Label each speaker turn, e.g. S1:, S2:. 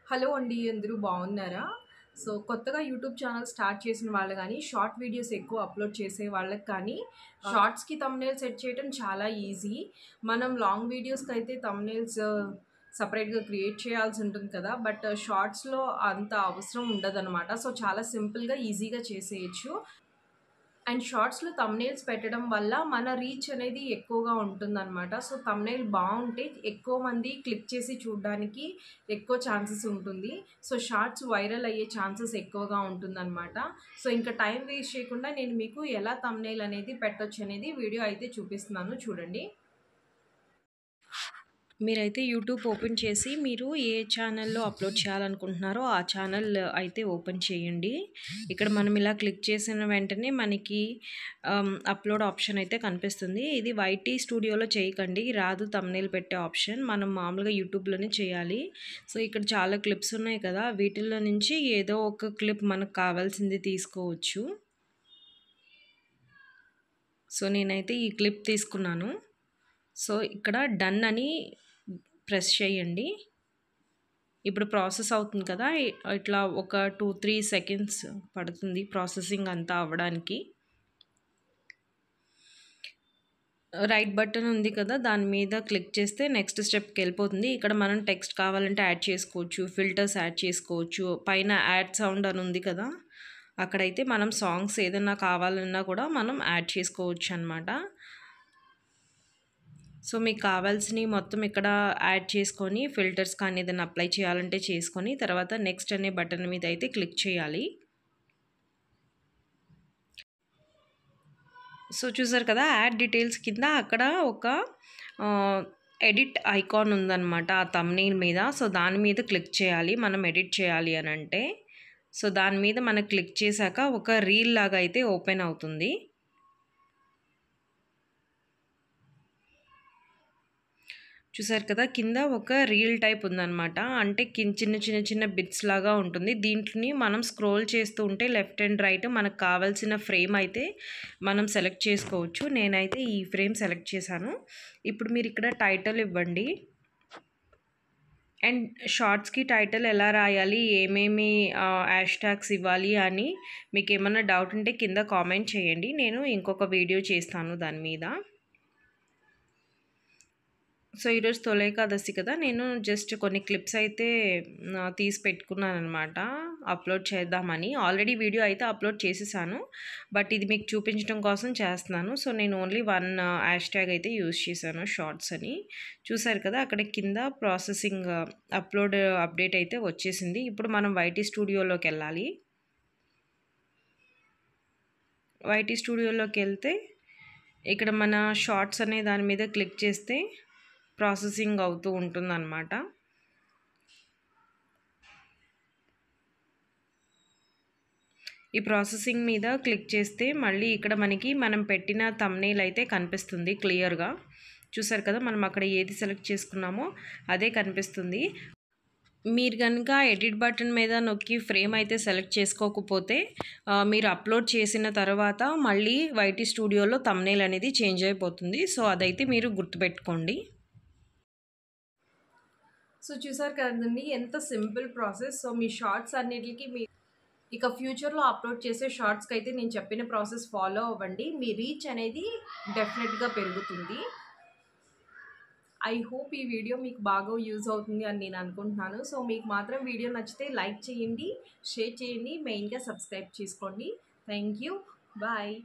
S1: Hello అండి. అందరూ బాగున్నారా? సో, కొత్తగా యూట్యూబ్ ఛానల్ స్టార్ట్ చేసిన వాళ్ళు గానీ, షార్ట్ వీడియోస్ ఎక్కువ అప్‌లోడ్ చేసే వాళ్ళకి కానీ, షార్ట్స్‌కి థంబ్‌నెయిల్ సెట్ చేయడం చాలా ఈజీ. మనం లాంగ్ వీడియోస్‌కైతే థంబ్‌నెయిల్స్ సెపరేట్‌గా క్రియేట్ చేయాల్సి ఉంటుంది కదా! బట్ షార్ట్స్‌లో అంత అవసరం ఉండదనమాట. సో, చాలా సింపుల్‌గా, ఈజీగా చేసేయొచ్చు. అండ్ షార్ట్స్‌లో థంబ్‌నెయిల్స్ పెట్టడం వల్ల మన రీచ్ అనేది ఎక్కువగా ఉంటుందనమాట. సో, థంబ్‌నెయిల్ బావుంటే ఎక్కువ మంది క్లిక్ చేసి చూడ్డానికి ఎక్కువ ఛాన్సెస్ ఉంటుంది. సో, షార్ట్స్ వైరల్ అయ్యే ఛాన్సెస్ ఎక్కువగా ఉంటుందనమాట. సో, ఇంకా టైం వేస్ట్ చేయకుండా నేను మీకు ఎలా థంబ్‌నెయిల్ అనేది పెట్టొచ్చనేది వీడియో అయితే చూపిస్తున్నాను చూడండి. మీరైతే యూట్యూబ్ ఓపెన్ చేసి మీరు ఏ ఛానల్‌లో అప్‌లోడ్ చేయాలనుకుంటున్నారో ఆ ఛానల్ అయితే ఓపెన్ చేయండి. ఇక్కడ మనం ఇలా క్లిక్ చేసిన వెంటనే మనకి అప్‌లోడ్ ఆప్షన్ అయితే కనిపిస్తుంది. ఇది వైటీ స్టూడియోలో చేయకండి. రాదు థంబ్‌నెయిల్ పెట్టే ఆప్షన్. మనం మామూలుగా యూట్యూబ్‌లోనే చేయాలి. సో, ఇక్కడ చాలా క్లిప్స్ ఉన్నాయి కదా! వీటిల్లో నుంచి ఏదో ఒక క్లిప్ మనకు కావాల్సింది తీసుకోవచ్చు. సో, నేనైతే ఈ క్లిప్ తీసుకున్నాను. సో, ఇక్కడ డన్ అని ప్రెస్ చేయండి. ఇప్పుడు ప్రాసెస్ అవుతుంది కదా! ఇట్లా ఒక 2, 3 సెకండ్స్ పడుతుంది ప్రాసెసింగ్ అంతా అవ్వడానికి. రైట్ బటన్ ఉంది కదా! దాని మీద క్లిక్ చేస్తే నెక్స్ట్ స్టెప్‌కెళ్ళిపోతుంది. ఇక్కడ మనం టెక్స్ట్ కావాలంటే యాడ్ చేసుకోవచ్చు. ఫిల్టర్స్ యాడ్ చేసుకోవచ్చు. పైన యాడ్ సౌండ్ అని ఉంది కదా! అక్కడైతే మనం సాంగ్స్ ఏదన్నా కావాలన్నా కూడా మనం యాడ్ చేసుకోవచ్చనమాట. సో, మీకు కావాల్సినయి మొత్తం ఇక్కడ యాడ్ చేసుకొని ఫిల్టర్స్ కానీ ఏదైనా అప్లై చేయాలంటే చేసుకొని తర్వాత నెక్స్ట్ అనే బటన్ మీద అయితే క్లిక్ చేయాలి. సో, చూసారు కదా! యాడ్ డీటెయిల్స్ కింద అక్కడ ఒక ఆహ్, ఎడిట్ ఐకాన్ ఉందనమాట ఆ థంబ్‌నెయిల్ మీద. సో, దాని మీద క్లిక్ చేయాలి. మనం ఎడిట్ చేయాలి అనంటే. సో, దాని మీద మనం క్లిక్ చేశాక ఒక రీల్ లాగా అయితే ఓపెన్ అవుతుంది. చూసారు కదా! కింద ఒక రీల్ టైప్ ఉందనమాట. అంటే చిన్న బిట్స్ లాగా ఉంటుంది. దీంట్ని మనం స్క్రోల్ చేస్తూ ఉంటే లెఫ్ట్ అండ్ రైట్ మనకు కావాల్సిన ఫ్రేమ్ అయితే మనం సెలెక్ట్ చేసుకోవచ్చు. నేనైతే ఈ ఫ్రేమ్ సెలెక్ట్ చేశాను. ఇప్పుడు మీరు ఇక్కడ టైటిల్ ఇవ్వండి. అండ్ షార్ట్స్‌కి టైటిల్ ఎలా రాయాలి? ఏమేమి హ్యాష్ ట్యాగ్స్ ఇవ్వాలి అని మీకేమన్నా డౌట్ ఉంటే కింద కామెంట్ చేయండి. నేను ఇంకొక వీడియో చేస్తాను దాని మీద. సో, ఈరోజు తొలి ఏకాదశి కదా! నేను జస్ట్ కొన్ని క్లిప్స్ అయితే తీసి పెట్టుకున్నాననమాట. అప్‌లోడ్ చేద్దామని. ఆల్రెడీ వీడియో అయితే అప్‌లోడ్ చేసేసాను. బట్ ఇది మీకు చూపించడం కోసం చేస్తున్నాను. సో, నేను ఓన్లీ 1 హ్యాష్ ట్యాగ్ అయితే యూజ్ చేశాను షార్ట్స్ అని. చూసారు కదా! అక్కడ కింద ప్రాసెసింగ్ అప్‌లోడ్ అప్డేట్ అయితే వచ్చేసింది. ఇప్పుడు మనం వైటీ స్టూడియోలోకెళ్ళాలి. వైటీ స్టూడియోలోకెళ్తే ఇక్కడ మన షార్ట్స్ అనే దాని మీద క్లిక్ చేస్తే ప్రాసెసింగ్ అవుతూ ఉంటుందన్నమాట. ఈ ప్రాసెసింగ్ మీద క్లిక్ చేస్తే మళ్ళీ ఇక్కడ మనకి మనం పెట్టిన థంబ్‌నెయిల్ అయితే కనిపిస్తుంది క్లియర్‌గా. చూసారు కదా! మనం అక్కడ ఏది సెలెక్ట్ చేసుకున్నామో అదే కనిపిస్తుంది. మీరు గనుక ఎడిట్ బటన్ మీద నొక్కి ఫ్రేమ్ అయితే సెలెక్ట్ చేసుకోకపోతే మీరు అప్‌లోడ్ చేసిన తర్వాత మళ్ళీ వైటీ స్టూడియోలో థంబ్‌నెయిల్ అనేది చేంజ్ అయిపోతుంది. సో, అదైతే మీరు గుర్తుపెట్టుకోండి. సో, చూసారు కదండీ ఎంత సింపుల్ ప్రాసెస్. సో, మీ షార్ట్స్ అన్నిట్లికి ఇక ఫ్యూచర్‌లో అప్‌లోడ్ చేసే షార్ట్స్‌కైతే నేను చెప్పిన ప్రాసెస్ ఫాలో అవ్వండి. మీ రీచ్ అనేది డెఫినెట్‌గా పెరుగుతుంది. ఐ హోప్ ఈ వీడియో మీకు బాగా యూజ్ అవుతుంది అని నేను అనుకుంటున్నాను. సో, మీకు మాత్రం వీడియో నచ్చితే లైక్ చేయండి, షేర్ చేయండి, మెయిన్‌గా సబ్స్క్రైబ్ చేసుకోండి. Thank you. బాయ్.